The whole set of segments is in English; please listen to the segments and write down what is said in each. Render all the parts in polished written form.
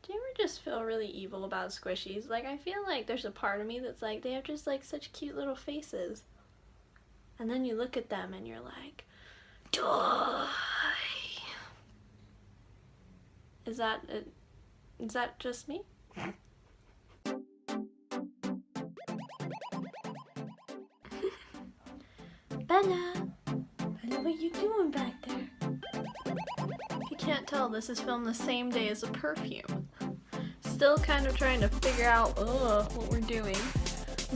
Do you ever just feel really evil about squishies? Like, I feel like there's a part of me that's like, they have just like such cute little faces. And then you look at them and you're like, die. Is that just me? Bella! Bella, what you doing back there? If you can't tell, this is filmed the same day as a perfume. Still kind of trying to figure out what we're doing.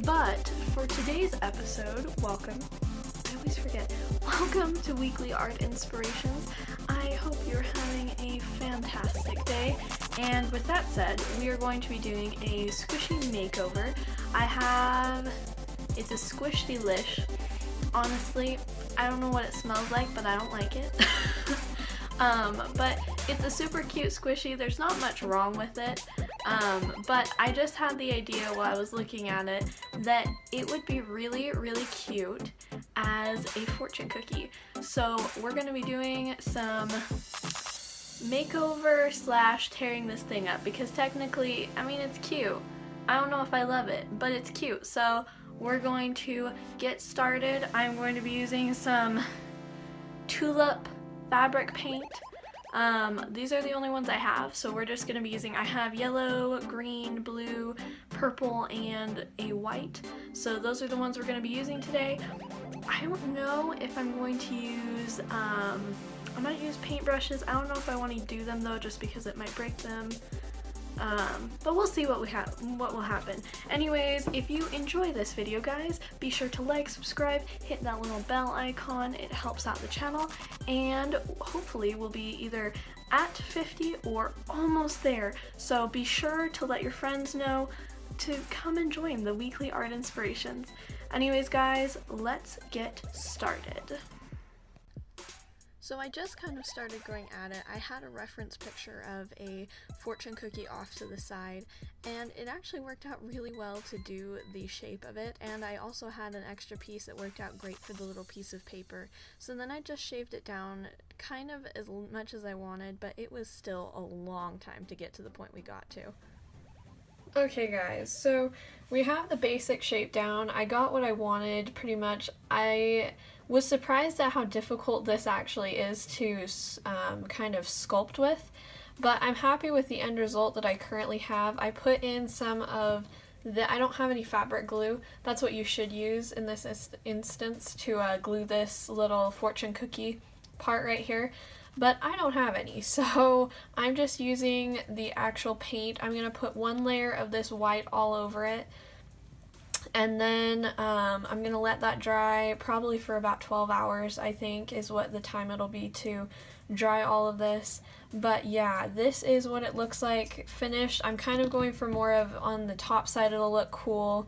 But for today's episode, welcome. I always forget. Welcome to Weekly Art Inspirations. I hope you're having a fantastic day. And with that said, we are going to be doing a squishy makeover. It's a squish delish. Honestly, I don't know what it smells like, but I don't like it. But it's a super cute squishy. There's not much wrong with it. But I just had the idea while I was looking at it that it would be really, really cute as a fortune cookie. So we're going to be doing some makeover / tearing this thing up, because technically, I mean, it's cute. I don't know if I love it, but it's cute. So we're going to get started. I'm going to be using some tulip fabric paint. These are the only ones I have, so we're just going to be using, I have yellow, green, blue, purple, and a white. So those are the ones we're going to be using today. I don't know if I'm going to use, I might use paintbrushes. I don't know if I want to do them though, just because it might break them. But we'll see what will happen. Anyways, if you enjoy this video, guys, be sure to like, subscribe, hit that little bell icon. It helps out the channel, and hopefully we'll be either at 50 or almost there. So be sure to let your friends know to come and join the weekly art inspirations. Anyways, guys, let's get started. So I just kind of started going at it. I had a reference picture of a fortune cookie off to the side, and it actually worked out really well to do the shape of it, and I also had an extra piece that worked out great for the little piece of paper. So then I just shaved it down kind of as much as I wanted, but it was still a long time to get to the point we got to. Okay guys, so we have the basic shape down. I got what I wanted pretty much. I was surprised at how difficult this actually is to kind of sculpt with, but I'm happy with the end result that I currently have. I put in some of I don't have any fabric glue. That's what you should use in this instance to glue this little fortune cookie part right here. But I don't have any, so I'm just using the actual paint. I'm going to put one layer of this white all over it, and then I'm going to let that dry probably for about 12 hours, I think, is what the time it'll be to dry all of this. But yeah, this is what it looks like finished. I'm kind of going for more of on the top side, it'll look cool,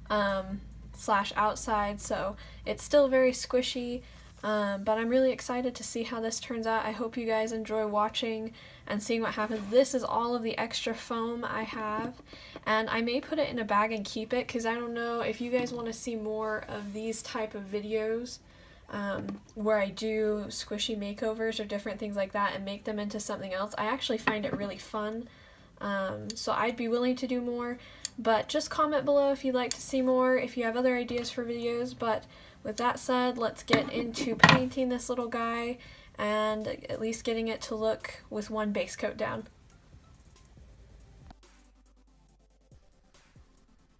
/ outside, so it's still very squishy. But I'm really excited to see how this turns out. I hope you guys enjoy watching and seeing what happens. This is all of the extra foam I have, and I may put it in a bag and keep it, because I don't know if you guys want to see more of these type of videos where I do squishy makeovers or different things like that and make them into something else. I actually find it really fun, so I'd be willing to do more, but just comment below if you'd like to see more, if you have other ideas for videos. But with that said, let's get into painting this little guy and at least getting it to look with one base coat down.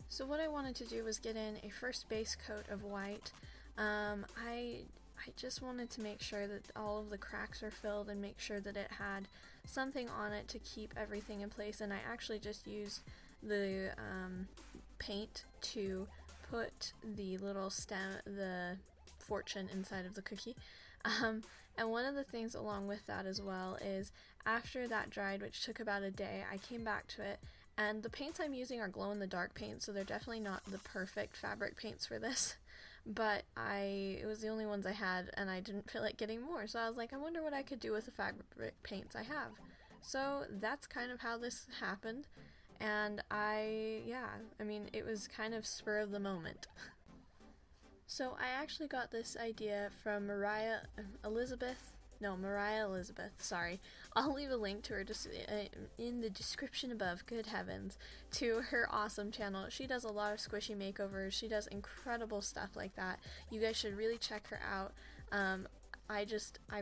So what I wanted to do was get in a first base coat of white. I just wanted to make sure that all of the cracks are filled and make sure that it had something on it to keep everything in place, and I actually just used the paint to put the little stem, the fortune, inside of the cookie. And one of the things along with that as well is after that dried, which took about a day, I came back to it, and the paints I'm using are glow-in-the-dark paints, so they're definitely not the perfect fabric paints for this, but it was the only ones I had, and I didn't feel like getting more, so I was like, I wonder what I could do with the fabric paints I have. So that's kind of how this happened. And I mean, it was kind of spur of the moment. So I actually got this idea from Moriah Elizabeth. No, Moriah Elizabeth, sorry. I'll leave a link to her just in the description above, good heavens, to her awesome channel. She does a lot of squishy makeovers. She does incredible stuff like that. You guys should really check her out. I'm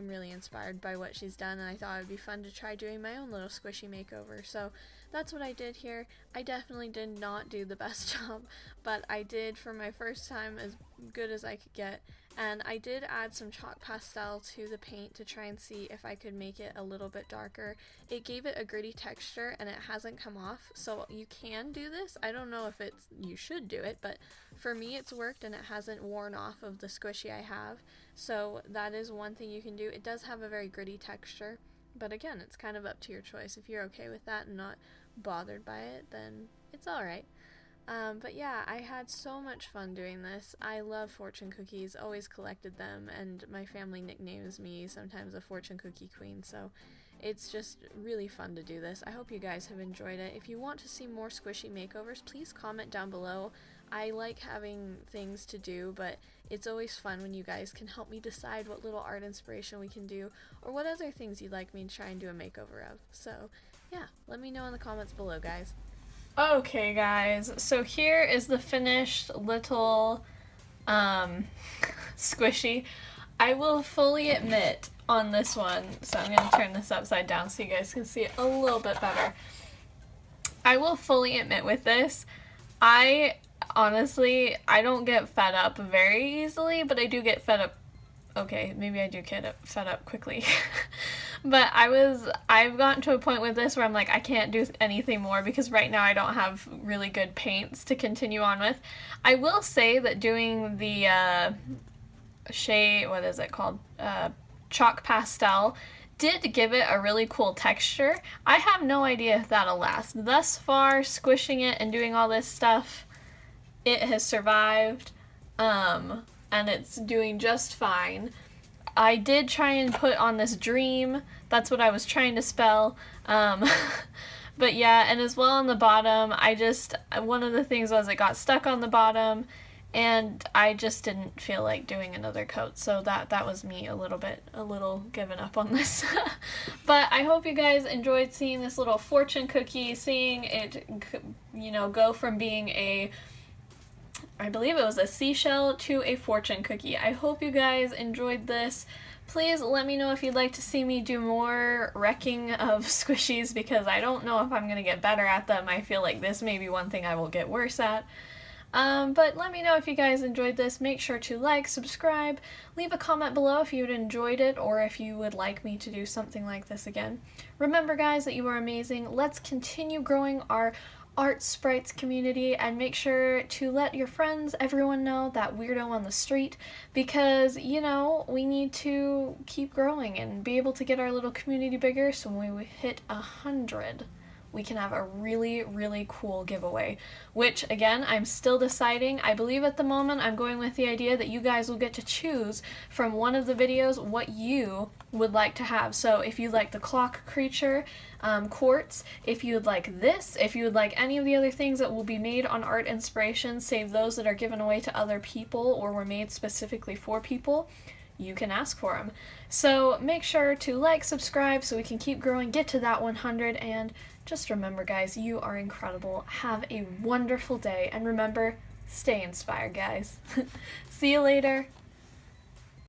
really inspired by what she's done, and I thought it would be fun to try doing my own little squishy makeover. So that's what I did here. I definitely did not do the best job, but I did, for my first time, as good as I could get. And I did add some chalk pastel to the paint to try and see if I could make it a little bit darker. It gave it a gritty texture and it hasn't come off, so you can do this. I don't know if you should do it, but for me it's worked and it hasn't worn off of the squishy I have. So that is one thing you can do. It does have a very gritty texture, but again, it's kind of up to your choice. If you're okay with that and not bothered by it, then it's alright. But yeah, I had so much fun doing this. I love fortune cookies, always collected them, and my family nicknames me sometimes a fortune cookie queen, so it's just really fun to do this. I hope you guys have enjoyed it. If you want to see more squishy makeovers, please comment down below. I like having things to do, but it's always fun when you guys can help me decide what little art inspiration we can do, or what other things you'd like me to try and do a makeover of. So yeah, let me know in the comments below, guys. Okay guys, so here is the finished little squishy. I will fully admit on this one, so I'm going to turn this upside down so you guys can see it a little bit better. I will fully admit with this, honestly, I don't get fed up very easily, but I do get fed up. Okay, maybe I do get fed up quickly. But I've gotten to a point with this where I'm like, I can't do anything more because right now I don't have really good paints to continue on with. I will say that doing the what is it called? Chalk pastel did give it a really cool texture. I have no idea if that'll last. Thus far, squishing it and doing all this stuff, it has survived, and it's doing just fine. I did try and put on this dream. That's what I was trying to spell. But yeah, and as well on the bottom, one of the things was it got stuck on the bottom, and I just didn't feel like doing another coat. So that was me a little giving up on this. But I hope you guys enjoyed seeing this little fortune cookie, seeing it, go from being I believe it was a seashell to a fortune cookie. I hope you guys enjoyed this. Please let me know if you'd like to see me do more wrecking of squishies, because I don't know if I'm going to get better at them. I feel like this may be one thing I will get worse at. But let me know if you guys enjoyed this. Make sure to like, subscribe, leave a comment below if you enjoyed it or if you would like me to do something like this again. Remember guys that you are amazing. Let's continue growing our art sprites community, and make sure to let your friends, everyone know that weirdo on the street, because we need to keep growing and be able to get our little community bigger, so when we hit 100 we can have a really, really cool giveaway, which again, I'm still deciding. I believe at the moment I'm going with the idea that you guys will get to choose from one of the videos what you would like to have. So if you like the clock creature, quartz, if you would like this, if you would like any of the other things that will be made on Art Inspiration, save those that are given away to other people or were made specifically for people, you can ask for them. So make sure to like, subscribe so we can keep growing, get to that 100, and just remember guys, you are incredible. Have a wonderful day, and remember, stay inspired guys. See you later.